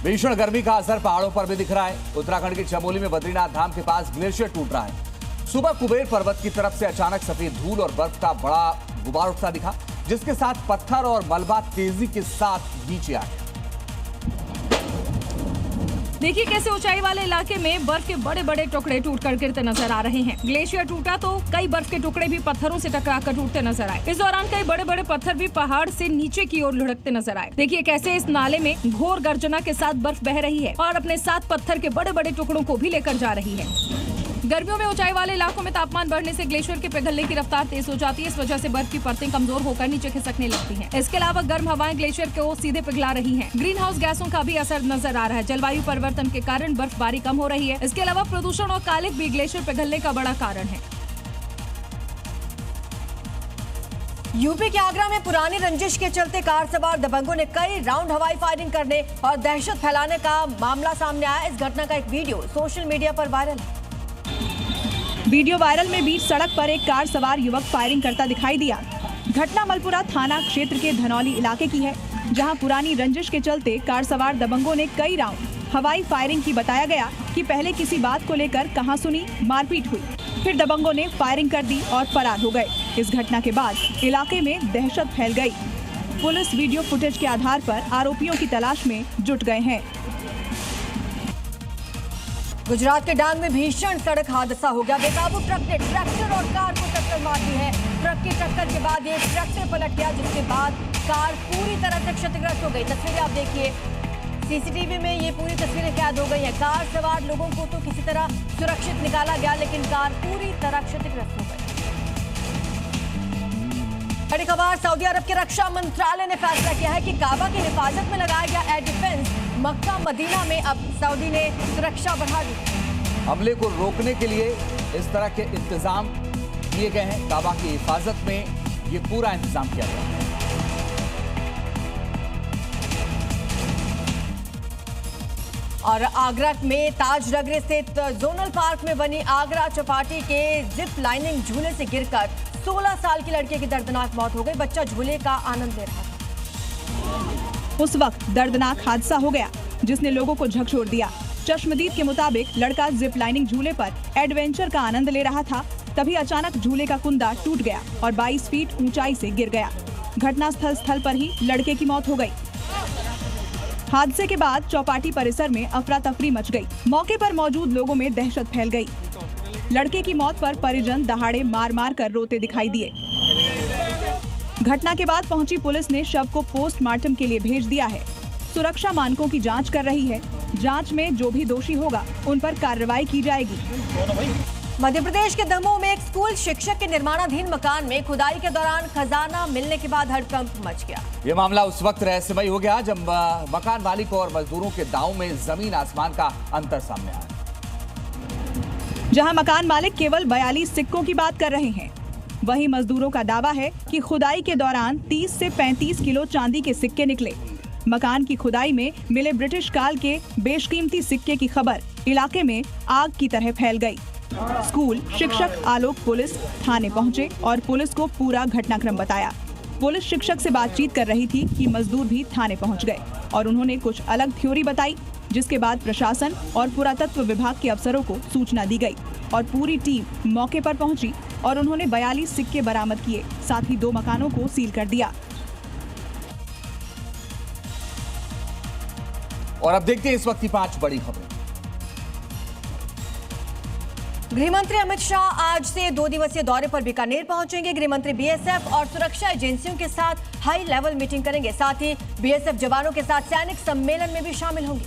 भीषण गर्मी का असर पहाड़ों पर भी दिख रहा है। उत्तराखंड के चमोली में बद्रीनाथ धाम के पास ग्लेशियर टूट रहा है। सुबह कुबेर पर्वत की तरफ से अचानक सफेद धूल और बर्फ का बड़ा गुबार उठता दिखा, जिसके साथ पत्थर और मलबा तेजी के साथ नीचे आ गया। देखिए कैसे ऊंचाई वाले इलाके में बर्फ के बड़े बड़े टुकड़े टूट कर गिरते नजर आ रहे हैं। ग्लेशियर टूटा तो कई बर्फ के टुकड़े भी पत्थरों से टकराकर टूटते नजर आए। इस दौरान कई बड़े बड़े पत्थर भी पहाड़ से नीचे की ओर लुढ़कते नजर आए। देखिए कैसे इस नाले में घोर गर्जना के साथ बर्फ बह रही है और अपने साथ पत्थर के बड़े बड़े टुकड़ों को भी लेकर जा रही है। गर्मियों में ऊंचाई वाले इलाकों में तापमान बढ़ने से ग्लेशियर के पिघलने की रफ्तार तेज हो जाती है। इस वजह से बर्फ की परतें कमजोर होकर नीचे खिसकने लगती हैं। इसके अलावा गर्म हवाएं ग्लेशियर को सीधे पिघला रही हैं। ग्रीन हाउस गैसों का भी असर नजर आ रहा है। जलवायु परिवर्तन के कारण बर्फबारी कम हो रही है। इसके अलावा प्रदूषण और कालिख भी ग्लेशियर पिघलने का बड़ा कारण है। यूपी के आगरा में पुरानी रंजिश के चलते कार सवार दबंगों ने कई राउंड हवाई फायरिंग करने और दहशत फैलाने का मामला सामने आया। इस घटना का एक वीडियो सोशल मीडिया पर वायरल है। वीडियो वायरल में बीच सड़क पर एक कार सवार युवक फायरिंग करता दिखाई दिया। घटना मलपुरा थाना क्षेत्र के धनौली इलाके की है, जहां पुरानी रंजिश के चलते कार सवार दबंगों ने कई राउंड हवाई फायरिंग की। बताया गया कि पहले किसी बात को लेकर कहासुनी मारपीट हुई, फिर दबंगों ने फायरिंग कर दी और फरार हो गए। इस घटना के बाद इलाके में दहशत फैल गई। पुलिस वीडियो फुटेज के आधार पर आरोपियों की तलाश में जुट गए हैं। गुजरात के डांग में भीषण सड़क हादसा हो गया। बेकाबू ट्रक ने ट्रैक्टर और कार को टक्कर मार दी है। ट्रक की टक्कर के बाद ये ट्रैक्टर पलट गया, जिसके बाद कार पूरी तरह से क्षतिग्रस्त हो गई। तस्वीरें आप देखिए, सीसीटीवी में ये पूरी तस्वीरें कैद हो गई है। कार सवार लोगों को तो किसी तरह सुरक्षित निकाला गया, लेकिन कार पूरी तरह क्षतिग्रस्त हो गई। बड़ी खबर, सऊदी अरब के रक्षा मंत्रालय ने फैसला किया है कि काबा की हिफाजत में लगाया गया एयर डिफेंस मक्का मदीना में अब सऊदी ने सुरक्षा बढ़ा दी। हमले को रोकने के लिए इस तरह के इंतजाम किए गए हैं। काबा की हिफाजत में ये पूरा इंतजाम किया गया है। और आगरा में ताज नगरी स्थित जोनल पार्क में बनी आगरा चौपाटी के जिप लाइनिंग झूले से गिरकर 16 साल की लड़के की दर्दनाक मौत हो गई। बच्चा झूले का आनंद ले रहा था। उस वक्त दर्दनाक हादसा हो गया जिसने लोगों को झकझोर दिया। चश्मदीद के मुताबिक लड़का जिप लाइनिंग झूले पर एडवेंचर का आनंद ले रहा था, तभी अचानक झूले का कुंदा टूट गया और 22 फीट ऊंचाई से गिर गया। घटनास्थल पर ही लड़के की मौत हो गई। हादसे के बाद चौपाटी परिसर में अफरा तफरी मच गई। मौके पर मौजूद लोगों में दहशत फैल गई। लड़के की मौत पर परिजन दहाड़े मार मार कर रोते दिखाई दिए। घटना के बाद पहुंची पुलिस ने शव को पोस्टमार्टम के लिए भेज दिया है। सुरक्षा मानकों की जांच कर रही है। जांच में जो भी दोषी होगा उन पर कार्रवाई की जाएगी। मध्य प्रदेश के दमोह में एक स्कूल शिक्षक के निर्माणाधीन मकान में खुदाई के दौरान खजाना मिलने के बाद हड़कंप मच गया। ये मामला उस वक्त रहस्यमयी हो गया जब मकान मालिक और मजदूरों के दांव में जमीन आसमान का अंतर सामने आया। जहां मकान मालिक केवल 42 सिक्कों की बात कर रहे हैं, वहीं मजदूरों का दावा है कि खुदाई के दौरान 30 से 35 किलो चांदी के सिक्के निकले। मकान की खुदाई में मिले ब्रिटिश काल के बेशकीमती सिक्के की खबर इलाके में आग की तरह फैल गई। स्कूल शिक्षक आलोक पुलिस थाने पहुंचे और पुलिस को पूरा घटनाक्रम बताया। पुलिस शिक्षक से बातचीत कर रही थी कि मजदूर भी थाने पहुंच गए और उन्होंने कुछ अलग थ्योरी बताई, जिसके बाद प्रशासन और पुरातत्व विभाग के अफसरों को सूचना दी गई और पूरी टीम मौके पर पहुंची और उन्होंने 42 सिक्के बरामद किए। साथ ही 2 मकानों को सील कर दिया। और अब देखते हैं इस वक्त की 5 बड़ी खबरें। गृहमंत्री अमित शाह आज से 2 दिवसीय दौरे पर बीकानेर पहुंचेंगे। गृहमंत्री बीएसएफ और सुरक्षा एजेंसियों के साथ हाई लेवल मीटिंग करेंगे। साथ ही बीएसएफ जवानों के साथ सैनिक सम्मेलन में भी शामिल होंगे।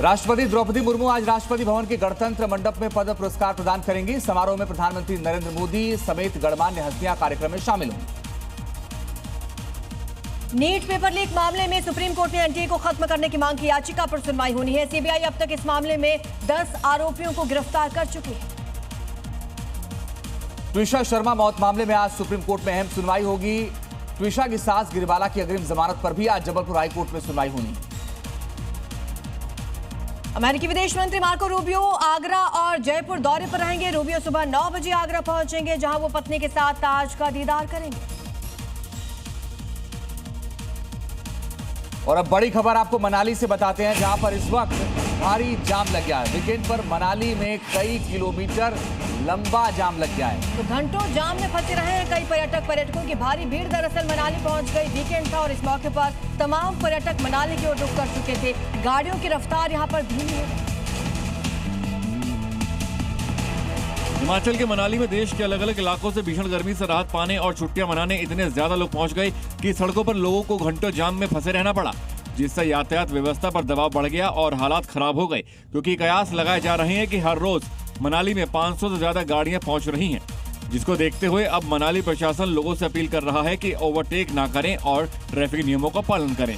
राष्ट्रपति द्रौपदी मुर्मू आज राष्ट्रपति भवन के गणतंत्र मंडप में पद्म पुरस्कार प्रदान करेंगी। समारोह में प्रधानमंत्री नरेंद्र मोदी समेत गणमान्य हस्तियां कार्यक्रम में शामिल होंगी। नीट पेपर लीक मामले में सुप्रीम कोर्ट ने एनटीए को खत्म करने की मांग की याचिका पर सुनवाई होनी है। सीबीआई अब तक इस मामले में 10 आरोपियों को गिरफ्तार कर चुकी है। ट्विशा शर्मा मौत मामले में आज सुप्रीम कोर्ट में अहम सुनवाई होगी। ट्विशा की सास गिरिबाला की अग्रिम जमानत पर भी आज जबलपुर हाईकोर्ट में सुनवाई होनी है। अमेरिकी विदेश मंत्री मार्को रूबियो आगरा और जयपुर दौरे पर रहेंगे। रूबियो सुबह 9 बजे आगरा पहुंचेंगे, जहां वो पत्नी के साथ ताज का दीदार करेंगे। और अब बड़ी खबर आपको मनाली से बताते हैं, जहां पर इस वक्त भारी जाम लग गया है। वीकेंड पर मनाली में कई किलोमीटर लंबा जाम लग गया है। तो घंटों जाम में फंसे रहे हैं कई पर्यटकों की भारी भीड़ दरअसल मनाली पहुंच गई। वीकेंड था और इस मौके पर तमाम पर्यटक मनाली की ओर रुख कर चुके थे। गाड़ियों की रफ्तार यहां पर धीमी है। हिमाचल के मनाली में देश के अलग अलग इलाकों से भीषण गर्मी से राहत पाने और छुट्टियां मनाने इतने ज्यादा लोग पहुंच गए कि सड़कों पर लोगों को घंटों जाम में फंसे रहना पड़ा, जिससे यातायात व्यवस्था पर दबाव बढ़ गया और हालात खराब हो गए। क्योंकि कयास लगाए जा रहे हैं कि हर रोज मनाली में 500 से ज्यादा गाड़ियां पहुंच रही हैं, जिसको देखते हुए अब मनाली प्रशासन लोगों से अपील कर रहा है कि ओवरटेक ना करें और ट्रैफिक नियमों का पालन करें।